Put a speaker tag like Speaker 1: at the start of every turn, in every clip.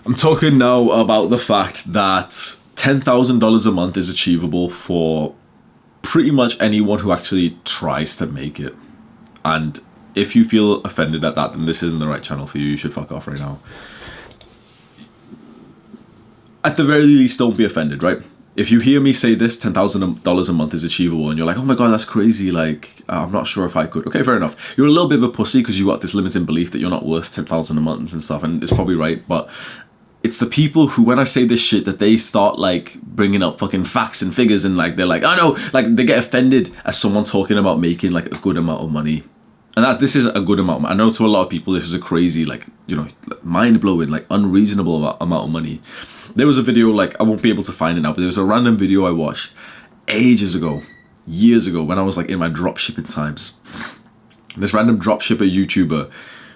Speaker 1: I'm talking now about the fact that $10,000 a month is achievable for pretty much anyone who actually tries to make it. And if you feel offended at that, then this isn't the right channel for you. You should fuck off right now. At the very least, don't be offended, right? If you hear me say this, $10,000 a month is achievable, and you're like, oh my god, that's crazy, like, I'm not sure if I could. Okay, fair enough. You're a little bit of a pussy because you got this limiting belief that you're not worth $10,000 a month and stuff, and it's probably right, but it's the people who, when I say this shit, that they start, like, bringing up fucking facts and figures, and, like, they're like, oh no, like, they get offended as someone talking about making, like, a good amount of money. And that this is a good amount. I know to a lot of people this is a crazy, like, you know, mind-blowing, like, unreasonable amount of money. There was a video, like, I won't be able to find it now, but there was a random video I watched ages ago, years ago, when I was, like, in my dropshipping times. This random dropshipper YouTuber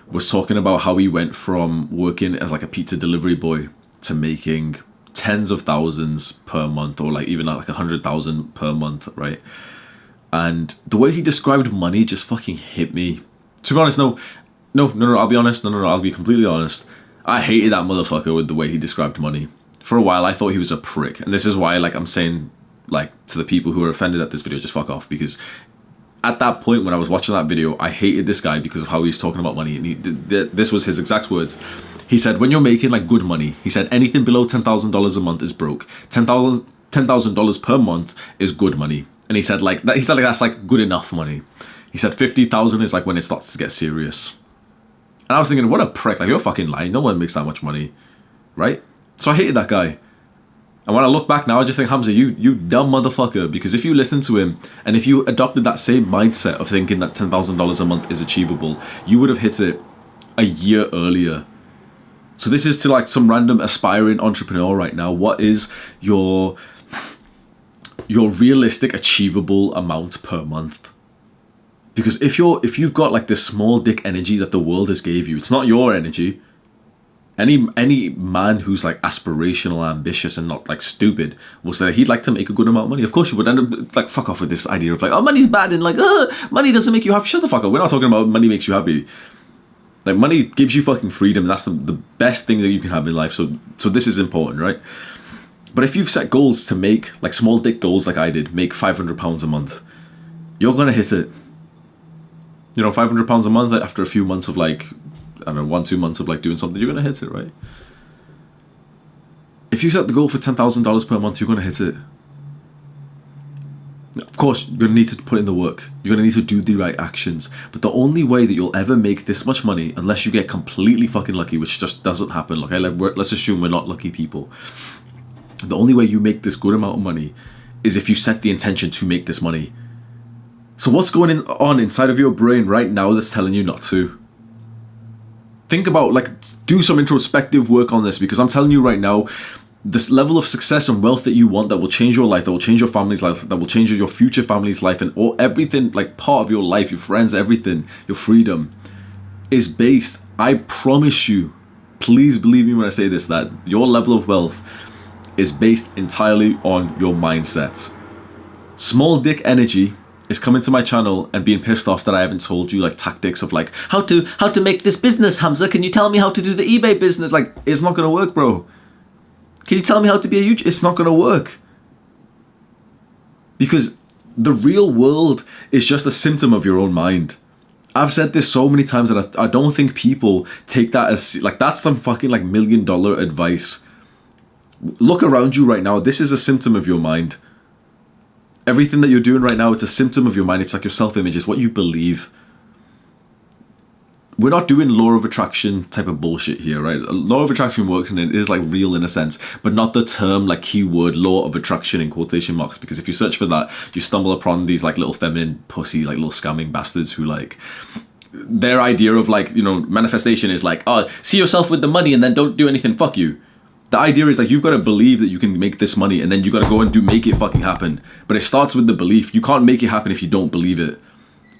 Speaker 1: was talking about how he went from working as, like, a pizza delivery boy to making tens of thousands per month, or, like, even like 100,000 per month, right? And the way he described money just fucking hit me. To be honest, no, I'll be honest. No, I'll be completely honest. I hated that motherfucker with the way he described money. For a while, I thought he was a prick. And this is why, like, I'm saying, like, to the people who are offended at this video, just fuck off. Because at that point, when I was watching that video, I hated this guy because of how he was talking about money. And this was his exact words. He said, when you're making, like, good money, he said, anything below $10,000 a month is broke. $10,000 per month is good money. And he said, like, that's, like, good enough money. He said 50,000 is, like, when it starts to get serious. And I was thinking, what a prick. Like, you're fucking lying. No one makes that much money. Right? So I hated that guy. And when I look back now, I just think, Hamza, you dumb motherfucker. Because if you listen to him, and if you adopted that same mindset of thinking that $10,000 a month is achievable, you would have hit it a year earlier. So this is to, like, some random aspiring entrepreneur right now. What is your realistic achievable amount per month? Because if you've got, like, this small dick energy that the world has gave you, it's not your energy. Any man who's, like, aspirational, ambitious, and not, like, stupid will say he'd like to make a good amount of money. Of course you would. And, like, fuck off with this idea of, like, oh, money's bad, and, like, money doesn't make you happy. Shut the fuck up. We're not talking about money makes you happy. Like, money gives you fucking freedom. That's the best thing that you can have in life. So this is important, right? But if you've set goals to make, like, small dick goals like I did, make £500 a month, you're gonna hit it. You know, £500 a month after a few months of, like, I don't know, 1-2 months of, like, doing something, you're gonna hit it, right? If you set the goal for $10,000 per month, you're gonna hit it. Of course, you're gonna need to put in the work. You're gonna need to do the right actions. But the only way that you'll ever make this much money, unless you get completely fucking lucky, which just doesn't happen. Okay, let's assume we're not lucky people. The only way you make this good amount of money is if you set the intention to make this money. So what's going on inside of your brain right now that's telling you not to? Think about, like, do some introspective work on this, because I'm telling you right now, this level of success and wealth that you want, that will change your life, that will change your family's life, that will change your future family's life, and everything, like, part of your life, your friends, everything, your freedom, is based, I promise you, please believe me when I say this, that your level of wealth is based entirely on your mindset. Small dick energy is coming to my channel and being pissed off that I haven't told you, like, tactics of, like, how to make this business, Hamza. Can you tell me how to do the eBay business? Like, it's not gonna work, bro. Can you tell me how to be a YouTuber? It's not gonna work. Because the real world is just a symptom of your own mind. I've said this so many times that I don't think people take that as, like, that's some fucking, like, $1 million advice. Look around you right now. This is a symptom of your mind. Everything that you're doing right now, it's a symptom of your mind. It's like your self-image. It's what you believe. We're not doing law of attraction type of bullshit here, right? Law of attraction works and it is, like, real in a sense, but not the term, like, keyword law of attraction in quotation marks, because if you search for that, you stumble upon these, like, little feminine pussy, like, little scamming bastards who, like, their idea of, like, you know, manifestation is like, oh, see yourself with the money and then don't do anything, fuck you. The idea is, like, you've got to believe that you can make this money, and then you got to go and make it fucking happen. But it starts with the belief. You can't make it happen if you don't believe it.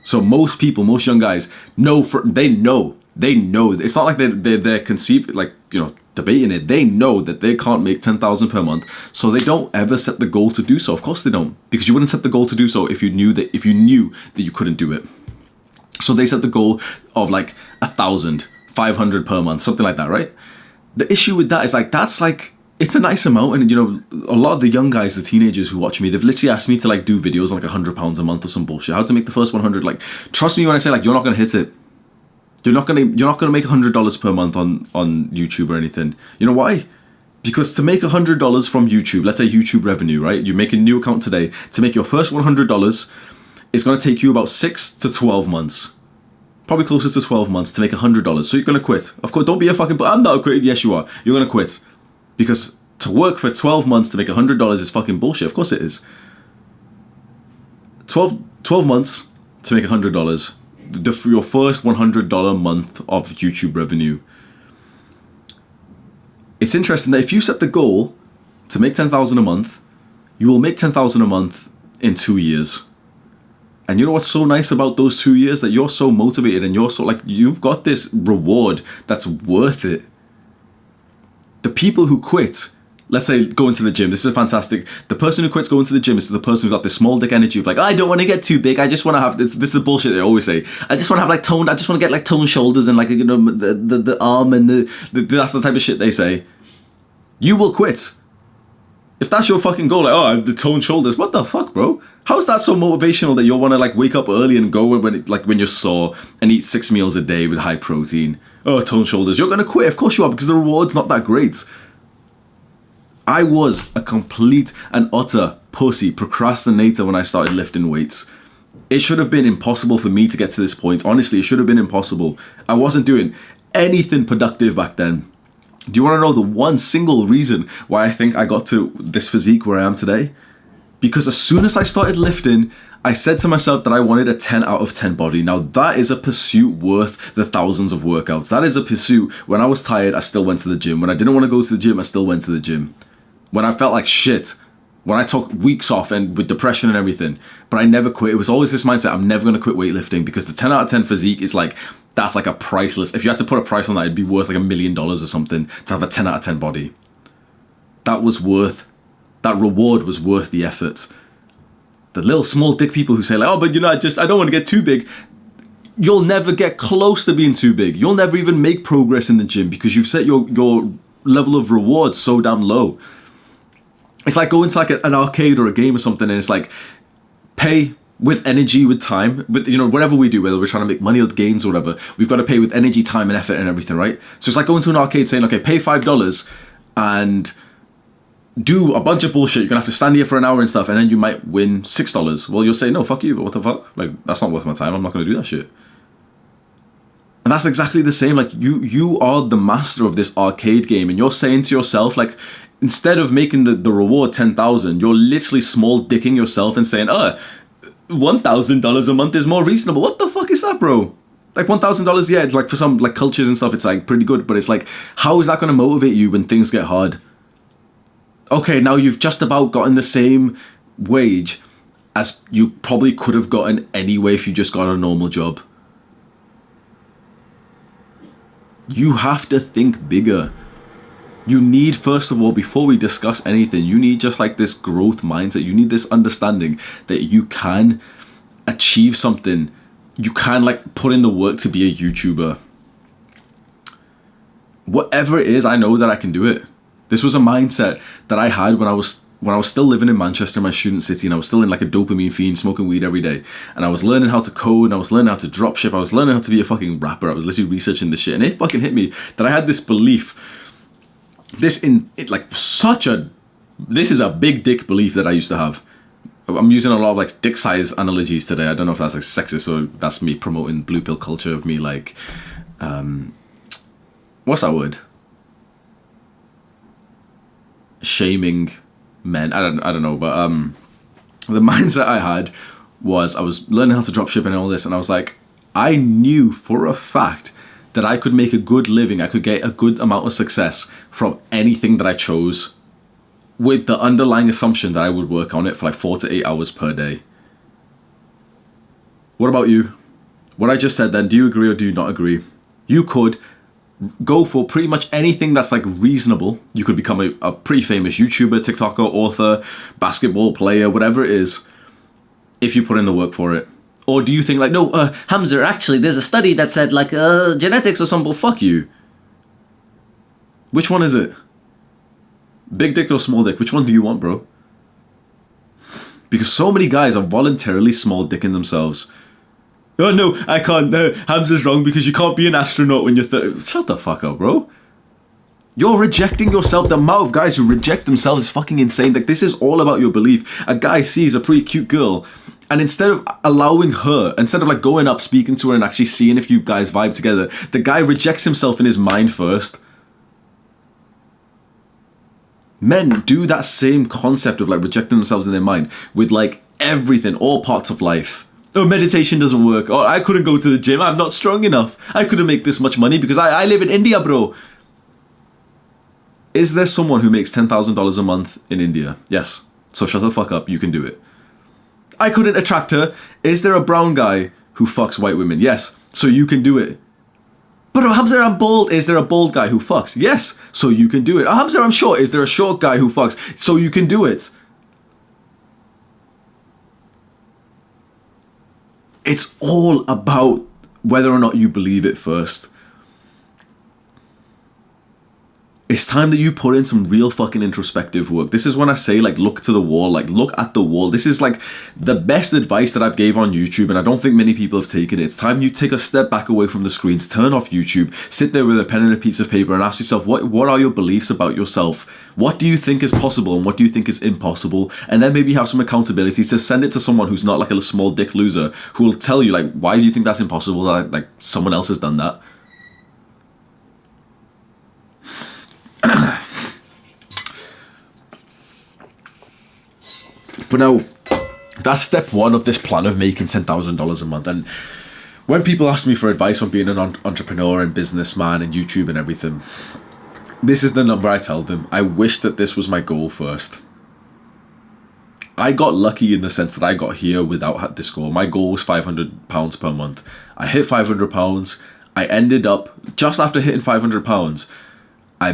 Speaker 1: So most people, most young guys know, they know. It's not like they're conceived, like, you know, debating it. They know that they can't make 10,000 per month, so they don't ever set the goal to do so. Of course they don't, because you wouldn't set the goal to do so if you knew that you couldn't do it. So they set the goal of, like, 1,500 per month, something like that, right? The issue with that is like, that's like, it's a nice amount. And, you know, a lot of the young guys, the teenagers who watch me, they've literally asked me to like do videos on like £100 a month or some bullshit. How to make the first 100. Like, trust me when I say like, you're not going to hit it. You're not going to make $100 per month on YouTube or anything. You know why? Because to make $100 from YouTube, let's say YouTube revenue, right? You make a new account today. To make your first $100, it's going to take you about 6 to 12 months. Probably closer to 12 months to make $100. So you're going to quit. Of course, don't be a fucking... I'm not a quit. Yes, you are. You're going to quit. Because to work for 12 months to make $100 is fucking bullshit. Of course it is. 12 months to make $100. Your first $100 month of YouTube revenue. It's interesting that if you set the goal to make $10,000 a month, you will make $10,000 a month in 2 years. And you know what's so nice about those 2 years? That you're so motivated and you're so like, you've got this reward that's worth it. The people who quit, let's say going to the gym, this is fantastic. The person who quits going to the gym is the person who's got this small dick energy of like, I don't want to get too big. I just want to have, this is the bullshit they always say. I just want to have like toned, I just want to get like toned shoulders and like, you know, the arm and that's the type of shit they say. You will quit. If that's your fucking goal, like, oh, I have the toned shoulders, what the fuck, bro? How is that so motivational that you'll want to like wake up early and go when you're sore and eat 6 meals a day with high protein? Oh, toned shoulders. You're going to quit. Of course you are, because the reward's not that great. I was a complete and utter pussy procrastinator when I started lifting weights. It should have been impossible for me to get to this point. Honestly, it should have been impossible. I wasn't doing anything productive back then. Do you want to know the one single reason why I think I got to this physique where I am today? Because as soon as I started lifting, I said to myself that I wanted a 10 out of 10 body. Now that is a pursuit worth the thousands of workouts. That is a pursuit. When I was tired, I still went to the gym. When I didn't want to go to the gym, I still went to the gym. When I felt like shit, when I took weeks off and with depression and everything, but I never quit. It was always this mindset, I'm never going to quit weightlifting, because the 10 out of 10 physique is like, that's like a priceless, if you had to put a price on that, it'd be worth like $1 million or something to have a 10 out of 10 body. That reward was worth the effort. The little small dick people who say like, oh, but you know, I don't want to get too big. You'll never get close to being too big. You'll never even make progress in the gym because you've set your level of reward so damn low. It's like going to like an arcade or a game or something, and it's like pay with energy, with time, with, you know, whatever we do, whether we're trying to make money or gains or whatever, we've got to pay with energy, time and effort and everything, right? So it's like going to an arcade saying, okay, pay $5 and do a bunch of bullshit. You're gonna have to stand here for an hour and stuff, and then you might win $6. Well, you'll say, no, fuck you, but what the fuck? Like, that's not worth my time. I'm not gonna do that shit. And that's exactly the same. Like, you are the master of this arcade game, and you're saying to yourself, like, instead of making the reward 10,000, you're literally small dicking yourself and saying, $1,000 a month is more reasonable. What the fuck is that, bro? Like $1,000, yeah, it's like for some like cultures and stuff, it's like pretty good, but it's like, how is that gonna motivate you when things get hard? Okay, now you've just about gotten the same wage as you probably could have gotten anyway if you just got a normal job. You have to think bigger. You need, first of all, before we discuss anything, you need just like this growth mindset. You need this understanding that you can achieve something. You can like put in the work to be a YouTuber. Whatever it is, I know that I can do it. This was a mindset that I had when I was still living in Manchester, my student city, and I was still in like a dopamine fiend, smoking weed every day. And I was learning how to code, and I was learning how to drop ship. I was learning how to be a fucking rapper. I was literally researching this shit, and it fucking hit me that I had this belief. This is a big dick belief that I used to have. I'm using a lot of like dick size analogies today. I don't know if that's like sexist or that's me promoting blue pill culture of me like, what's that word? Shaming men. I don't know, but the mindset I had was I was learning how to drop ship and all this, and I was like, I knew for a fact that I could make a good living, I could get a good amount of success from anything that I chose, with the underlying assumption that I would work on it for like 4 to 8 hours per day. What about you? What I just said then, do you agree or do you not agree? You could go for pretty much anything that's like reasonable. You could become a pretty famous YouTuber, TikToker, author, basketball player, whatever it is, if you put in the work for it. Or do you think like, no, Hamza, actually, there's a study that said like genetics or something, well, fuck you. Which one is it? Big dick or small dick? Which one do you want, bro? Because so many guys are voluntarily small dicking themselves. Oh no, I can't. No, Hamza's wrong because you can't be an astronaut when you're 30. Shut the fuck up, bro. You're rejecting yourself. The amount of guys who reject themselves is fucking insane. Like, this is all about your belief. A guy sees a pretty cute girl, and instead of allowing her, instead of like going up, speaking to her and actually seeing if you guys vibe together, the guy rejects himself in his mind first. Men do that same concept of like rejecting themselves in their mind with like everything, all parts of life. Oh, meditation doesn't work. Oh, I couldn't go to the gym. I'm not strong enough. I couldn't make this much money because I live in India, bro. Is there someone who makes $10,000 a month in India? Yes. So shut the fuck up. You can do it. I couldn't attract her. Is there a brown guy who fucks white women? Yes. So you can do it. But Hamza, I'm bald. Is there a bald guy who fucks? Yes. So you can do it. Hamza, I'm short. Is there a short guy who fucks? So you can do it. It's all about whether or not you believe it first. It's time that you put in some real fucking introspective work. This is when I say, like, look to the wall, like, look at the wall. This is, like, the best advice that I've gave on YouTube, and I don't think many people have taken it. It's time you take a step back away from the screens, turn off YouTube, sit there with a pen and a piece of paper and ask yourself, what are your beliefs about yourself? What do you think is possible and what do you think is impossible? And then maybe have some accountability to send it to someone who's not, like, a small dick loser, who will tell you, like, why do you think that's impossible? Like someone else has done that. But now, that's step one of this plan of making $10,000 a month. And when people ask me for advice on being an entrepreneur and businessman and YouTube and everything, this is the number I tell them. I wish that this was my goal first. I got lucky in the sense that I got here without this goal. My goal was £500 per month. I hit £500. I ended up, just after hitting £500, I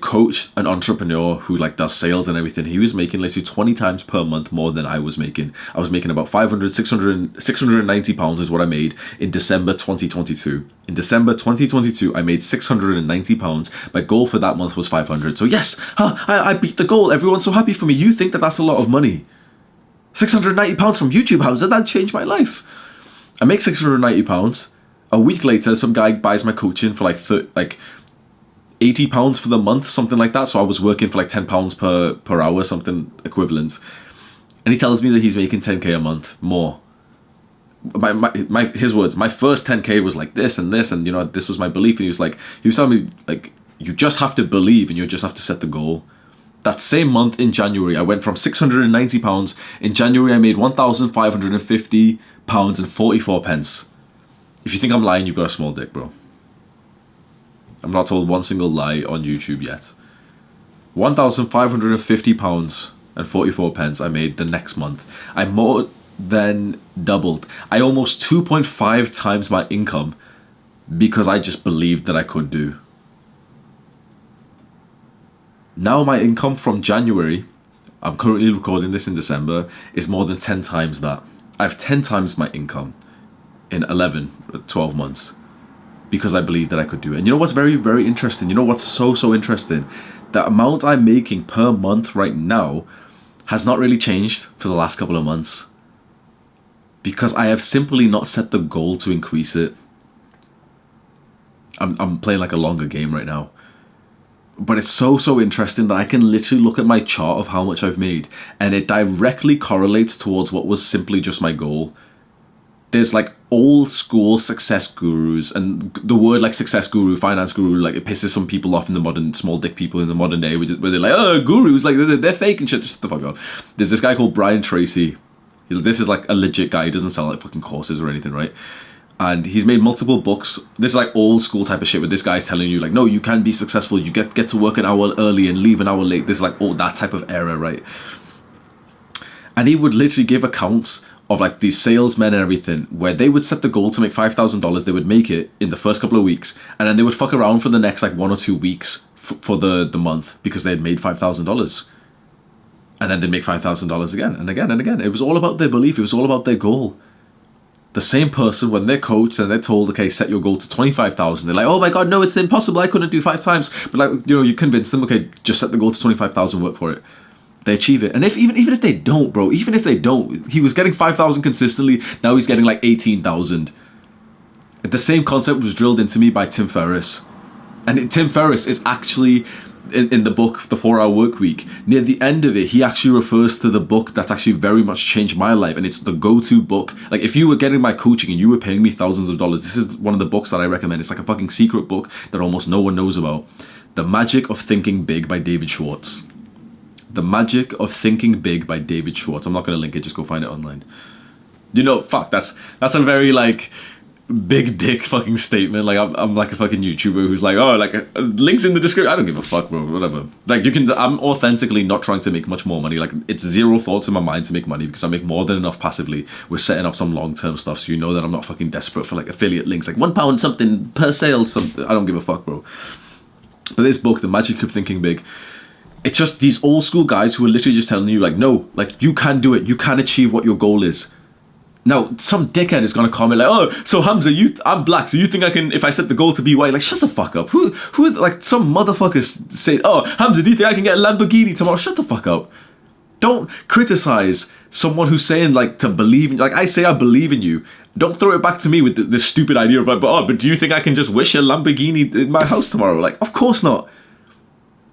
Speaker 1: coached an entrepreneur who like does sales and everything. He was making literally 20 times per month more than I was making. I was making about 690 pounds is what I made in December 2022. In December 2022, I made 690 pounds. My goal for that month was 500. So yes, I beat the goal. Everyone's so happy for me. You think that that's a lot of money. 690 pounds from YouTube, Hamza, that changed my life. I make 690 pounds. A week later, some guy buys my coaching for like £80 for the month, something like that. So I was working for like £10 per hour, something equivalent. And he tells me that he's making 10k a month more. His words, my first 10k was like this and this, and you know, this was my belief. And he was telling me like, you just have to believe and you just have to set the goal. That same month in January, I went from £690. In January, I made £1,550 and 44 pence. If you think I'm lying, you've got a small dick, bro. I'm not told one single lie on YouTube yet. £1,550 and 44 pence I made the next month. I more than doubled. I almost 2.5 times my income because I just believed that I could do. Now my income from January, I'm currently recording this in December, is more than 10 times that. I have 10 times my income in 12 months. Because I believed that I could do it. And you know what's very, very interesting? You know what's so interesting? The amount I'm making per month right now has not really changed for the last couple of months. Because I have simply not set the goal to increase it. I'm playing like a longer game right now. But it's so interesting that I can literally look at my chart of how much I've made. And it directly correlates towards what was simply just my goal. There's like old school success gurus, and the word like success guru, finance guru, like it pisses some people off in the modern, small dick people in the modern day, where they're like, oh, gurus, like they're fake and shit. Shut the fuck up. There's this guy called Brian Tracy. This is like a legit guy. He doesn't sell like fucking courses or anything, right? And he's made multiple books. This is like old school type of shit where this guy's telling you like, no, you can be successful. You get to work an hour early and leave an hour late. This is like all that type of era, right? And he would literally give accounts of like these salesmen and everything, where they would set the goal to make $5,000, they would make it in the first couple of weeks, and then they would fuck around for the next like 1 or 2 weeks for the month because they had made $5,000, and then they'd make $5,000 again and again and again. It was all about their belief. It was all about their goal. The same person, when they're coached and they're told, okay, set your goal to 25,000, they're like, oh my God, no, it's impossible. I couldn't do 5 times. But like, you convince them, okay, just set the goal to 25,000, work for it. They achieve it. And even if they don't, bro, even if they don't, he was getting 5,000 consistently. Now he's getting like 18,000. The same concept was drilled into me by Tim Ferriss. And Tim Ferriss is actually, in the book, The 4-Hour Workweek, near the end of it, he actually refers to the book that's actually very much changed my life. And it's the go-to book. Like, if you were getting my coaching and you were paying me thousands of dollars, this is one of the books that I recommend. It's like a fucking secret book that almost no one knows about. The Magic of Thinking Big by David Schwartz. The Magic of Thinking Big by David Schwartz. I'm not going to link it, just go find it online. Fuck, that's a very, like, big dick fucking statement. Like, I'm like a fucking YouTuber who's like, oh, like, links in the description. I don't give a fuck, bro, whatever. Like, I'm authentically not trying to make much more money. Like, it's zero thoughts in my mind to make money because I make more than enough passively. We're setting up some long-term stuff, so you know that I'm not fucking desperate for, like, affiliate links. Like, £1 something per sale. I don't give a fuck, bro. But this book, The Magic of Thinking Big, it's just these old school guys who are literally just telling you, like, no, like, you can do it. You can achieve what your goal is. Now, some dickhead is going to comment like, oh, so Hamza, I'm black, so you think I can, if I set the goal to be white? Like, shut the fuck up. Who like, some motherfuckers say, oh, Hamza, do you think I can get a Lamborghini tomorrow? Shut the fuck up. Don't criticize someone who's saying, like, to believe in, like, I say I believe in you. Don't throw it back to me with this stupid idea of, like, but do you think I can just wish a Lamborghini in my house tomorrow? Like, of course not.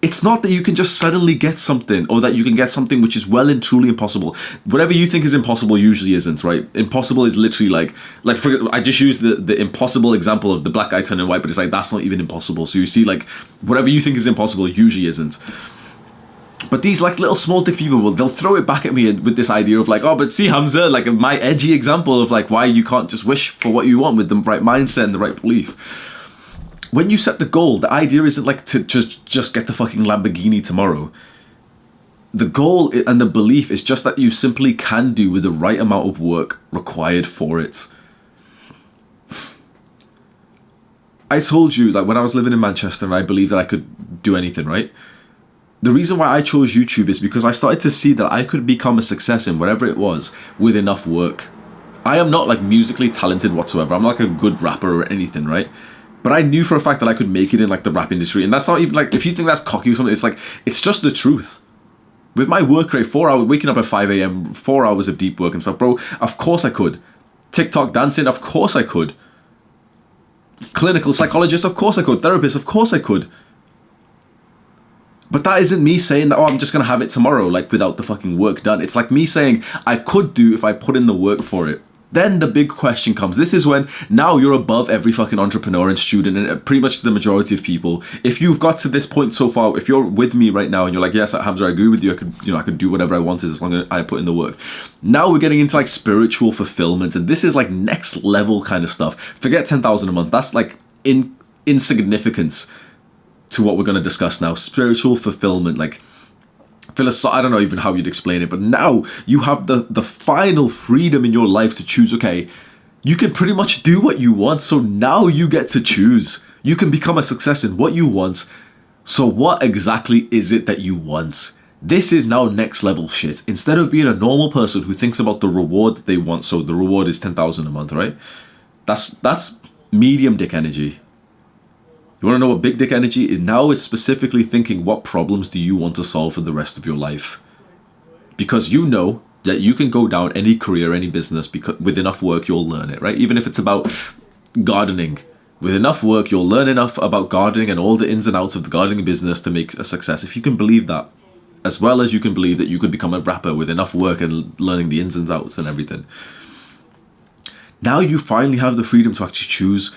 Speaker 1: It's not that you can just suddenly get something or that you can get something which is well and truly impossible. Whatever you think is impossible usually isn't, right? Impossible is literally like I just used the impossible example of the black guy turning white, but it's like, that's not even impossible. So you see, like, whatever you think is impossible usually isn't. But these, like, little small dick people, they'll throw it back at me with this idea of, like, oh, but see, Hamza, like, my edgy example of, like, why you can't just wish for what you want with the right mindset and the right belief. When you set the goal, the idea isn't like to just get the fucking Lamborghini tomorrow. The goal and the belief is just that you simply can do with the right amount of work required for it. I told you, like, when I was living in Manchester and I believed that I could do anything, right? The reason why I chose YouTube is because I started to see that I could become a success in whatever it was with enough work. I am not, like, musically talented whatsoever. I'm not, like, a good rapper or anything, right? But I knew for a fact that I could make it in, like, the rap industry. And that's not even, like, if you think that's cocky or something, it's like, it's just the truth. With my work rate, 4 hours, waking up at 5 a.m., 4 hours of deep work and stuff, bro, of course I could. TikTok dancing, of course I could. Clinical psychologist, of course I could. Therapist, of course I could. But that isn't me saying that, oh, I'm just going to have it tomorrow, like, without the fucking work done. It's like me saying I could do if I put in the work for it. Then the big question comes. This is when now you're above every fucking entrepreneur and student and pretty much the majority of people. If you've got to this point so far, if you're with me right now and you're like, yes, Hamza, I agree with you. I could do whatever I wanted as long as I put in the work. Now we're getting into, like, spiritual fulfillment, and this is, like, next level kind of stuff. Forget 10,000 a month. That's, like, insignificance to what we're going to discuss now. Spiritual fulfillment, like, I don't know even how you'd explain it, but now you have the final freedom in your life to choose. Okay, you can pretty much do what you want, so now you get to choose. You can become a success in what you want. So what exactly is it that you want? This is now next level shit. Instead of being a normal person who thinks about the reward that they want, so the reward is 10,000 a month, right? That's medium dick energy. You want to know what big dick energy is? Now it's specifically thinking, what problems do you want to solve for the rest of your life? Because you know that you can go down any career, any business, because with enough work, you'll learn it, right? Even if it's about gardening. With enough work, you'll learn enough about gardening and all the ins and outs of the gardening business to make a success. If you can believe that, as well as you can believe that you could become a rapper with enough work and learning the ins and outs and everything. Now you finally have the freedom to actually choose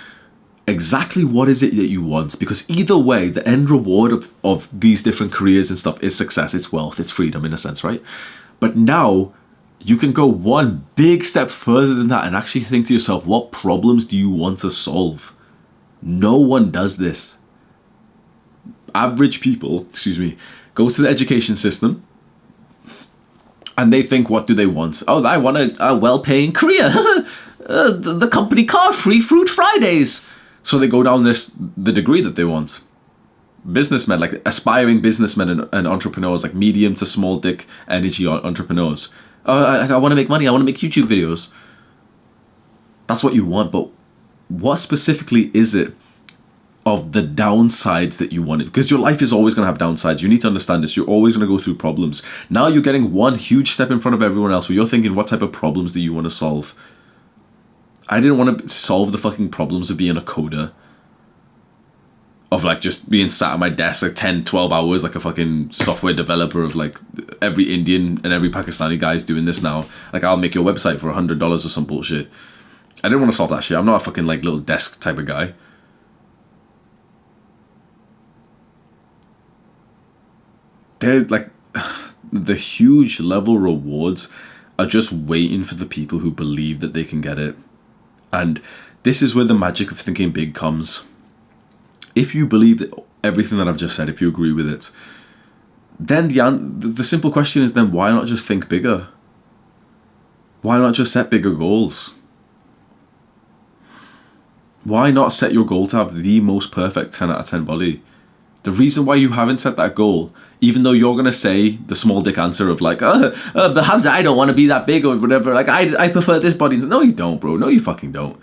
Speaker 1: exactly what is it that you want, because either way, the end reward of these different careers and stuff is success, it's wealth, it's freedom in a sense, right? But now you can go one big step further than that and actually think to yourself, what problems do you want to solve? No one does this. Average people, go to the education system and they think, what do they want? Oh, I want a well-paying career. The company car, free fruit Fridays. So they go down the degree that they want. Businessmen, like aspiring businessmen and entrepreneurs, like medium to small dick energy entrepreneurs. I want to make money. I want to make YouTube videos. That's what you want, but what specifically is it of the downsides that you want it? Because your life is always going to have downsides. You need to understand this. You're always going to go through problems. Now you're getting one huge step in front of everyone else where you're thinking, what type of problems do you want to solve? I didn't want to solve the fucking problems of being a coder. Of like just being sat at my desk like 10, 12 hours like a fucking software developer of like every Indian and every Pakistani guy's doing this now. Like, I'll make your website for $100 or some bullshit. I didn't want to solve that shit. I'm not a fucking like little desk type of guy. There's like the huge level rewards are just waiting for the people who believe that they can get it. And this is where the magic of thinking big comes. If you believe that everything that I've just said, if you agree with it, then the simple question is then why not just think bigger? Why not just set bigger goals? Why not set your goal to have the most perfect 10 out of 10 body? The reason why you haven't set that goal, even though you're going to say the small dick answer of like, but Hamza, I don't want to be that big or whatever. Like, I prefer this body. No, you don't, bro. No, you fucking don't.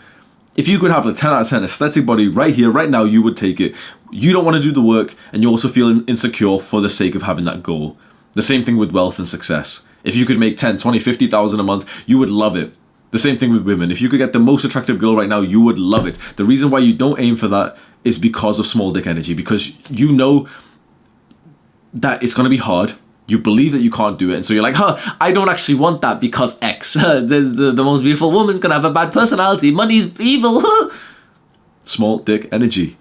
Speaker 1: If you could have a 10 out of 10 aesthetic body right here, right now, you would take it. You don't want to do the work, and you also feel insecure for the sake of having that goal. The same thing with wealth and success. If you could make 10, 20, 50,000 a month, you would love it. The same thing with women. If you could get the most attractive girl right now, you would love it. The reason why you don't aim for that is because of small dick energy, because you know that it's going to be hard. You believe that you can't do it, and so you're like, I don't actually want that because X. The most beautiful woman's going to have a bad personality. Money's evil. Small dick energy.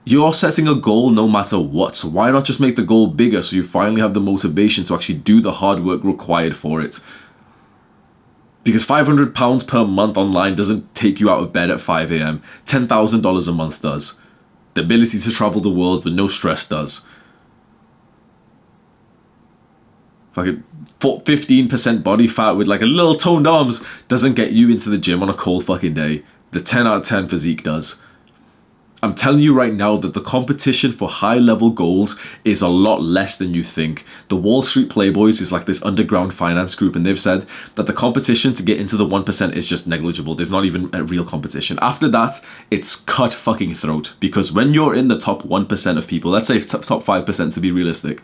Speaker 1: You're setting a goal no matter what, so why not just make the goal bigger so you finally have the motivation to actually do the hard work required for it? Because £500 per month online doesn't take you out of bed at 5 a.m. $10,000 a month does. The ability to travel the world with no stress does. Fucking 15% body fat with like a little toned arms doesn't get you into the gym on a cold fucking day. The 10 out of 10 physique does. I'm telling you right now that the competition for high level goals is a lot less than you think. The Wall Street Playboys is like this underground finance group, and they've said that the competition to get into the 1% is just negligible. There's not even a real competition. After that, it's cut fucking throat, because when you're in the top 1% of people, let's say top 5% to be realistic,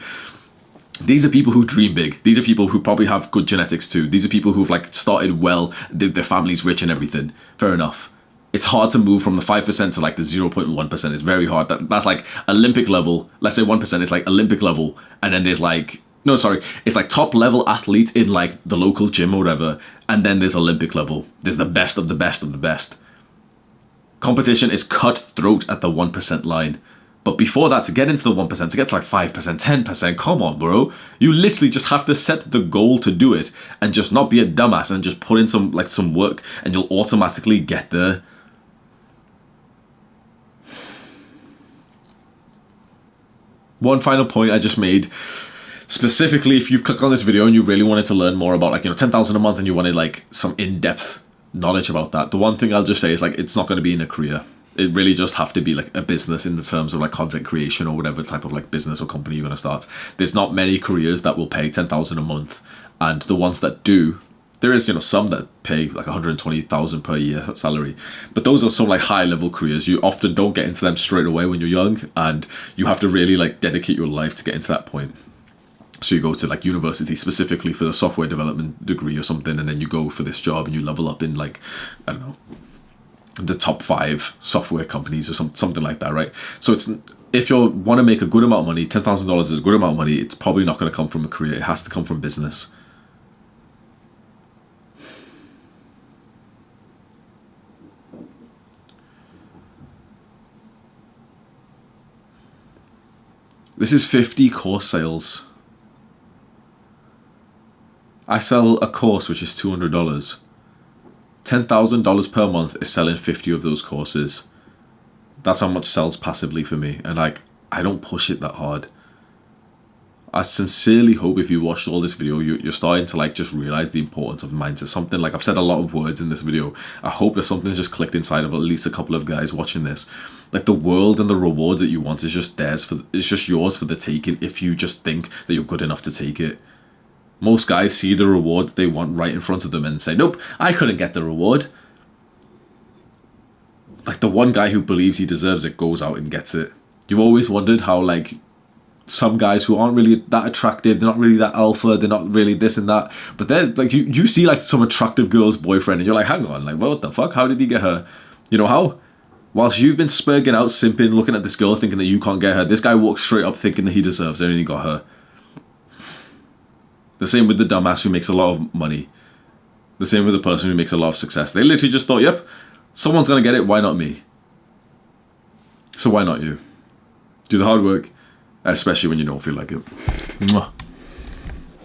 Speaker 1: these are people who dream big. These are people who probably have good genetics too. These are people who've like started well, their family's rich and everything. Fair enough. It's hard to move from the 5% to like the 0.1%. It's very hard. That's like Olympic level. Let's say 1% is like Olympic level. And then there's like, no, sorry. It's like top level athletes in like the local gym or whatever. And then there's Olympic level. There's the best of the best of the best. Competition is cutthroat at the 1% line. But before that, to get into the 1%, to get to like 5%, 10%, come on, bro. You literally just have to set the goal to do it and just not be a dumbass and just put in some work, and you'll automatically get there. One final point I just made, specifically if you've clicked on this video and you really wanted to learn more about like, 10,000 a month and you wanted like some in-depth knowledge about that, the one thing I'll just say is like, it's not going to be in a career. It really just have to be like a business in the terms of like content creation or whatever type of like business or company you're going to start. There's not many careers that will pay 10,000 a month, and the ones that do, there is, some that pay like 120,000 per year salary, but those are some like high level careers. You often don't get into them straight away when you're young, and you have to really like dedicate your life to get into that point. So you go to like university specifically for the software development degree or something, and then you go for this job and you level up in like, I don't know, the top 5 software companies or something like that, right? So it's, if you want to make a good amount of money, $10,000 is a good amount of money, it's probably not going to come from a career. It has to come from business. This is 50 course sales. I sell a course which is $200. $10,000 per month is selling 50 of those courses. That's how much sells passively for me, and like, I don't push it that hard. I sincerely hope if you watched all this video, you're starting to like just realize the importance of mindset. Something like, I've said a lot of words in this video. I hope that something's just clicked inside of at least a couple of guys watching this. Like, the world and the rewards that you want is just theirs it's just yours for the taking if you just think that you're good enough to take it. Most guys see the reward they want right in front of them and say, nope, I couldn't get the reward. like the one guy who believes he deserves it goes out and gets it. You've always wondered how like some guys who aren't really that attractive, they're not really that alpha, they're not really this and that, but they're like, you see like some attractive girl's boyfriend and you're like, hang on, like what the fuck, how did he get her? You know how whilst you've been spurging out, simping, looking at this girl thinking that you can't get her, this guy walks straight up thinking that he deserves it and he got her. The same with the dumbass who makes a lot of money. The same with the person who makes a lot of success. They literally just thought, yep, someone's gonna get it, why not me? So why not you? Do the hard work, especially when you don't feel like it. Mwah.